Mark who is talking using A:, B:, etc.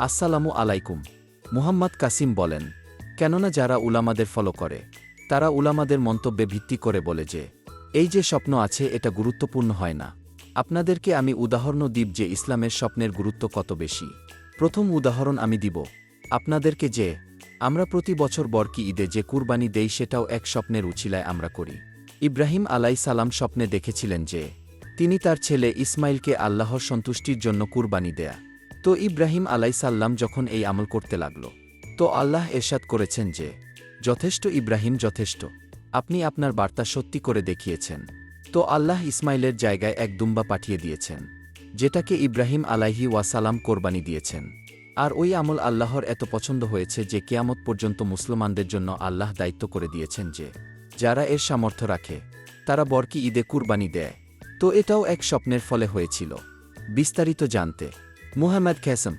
A: আসসালামু আলাইকুম। মুহাম্মদ কাসিম বলেন, কেননা যারা উলামাদের ফলো করে তারা উলামাদের মন্তব্যে ভিত্তি করে বলে যে এই যে স্বপ্ন আছে এটা গুরুত্বপূর্ণ হয় না। আপনাদেরকে আমি উদাহরণ দিব যে ইসলামের স্বপ্নের গুরুত্ব কত বেশি। প্রথম উদাহরণ আমি দিব আপনাদেরকে যে আমরা প্রতি বছর বরকি ঈদে যে কুরবানি দেই সেটাও এক স্বপ্নের উছিলায় আমরা করি। ইব্রাহিম আলাইসালাম স্বপ্নে দেখেছিলেন যে তিনি তার ছেলে ইসমাইলকে আল্লাহর সন্তুষ্টির জন্য কুরবানি দেয়া। তো ইব্রাহিম আলাইসাল্লাম যখন এই আমল করতে লাগল, তো আল্লাহ এরশাদ করেছেন যে যথেষ্ট ইব্রাহিম যথেষ্ট, আপনি আপনার বার্তা সত্যি করে দেখিয়েছেন। তো আল্লাহ ইসমাইলের জায়গায় এক দুম্বা পাঠিয়ে দিয়েছেন, যেটাকে ইব্রাহিম আলাইহি ওয়াসালাম কোরবানি দিয়েছেন। আর ওই আমল আল্লাহর এত পছন্দ হয়েছে যে কিয়ামত পর্যন্ত মুসলমানদের জন্য আল্লাহ দায়িত্ব করে দিয়েছেন যে যারা এর সামর্থ্য রাখে তারা বরকি ঈদে কুরবানি দেয়। তো এটাও এক স্বপ্নের ফলে হয়েছিল। বিস্তারিত জানতে মুহাম্মদ কাসিম।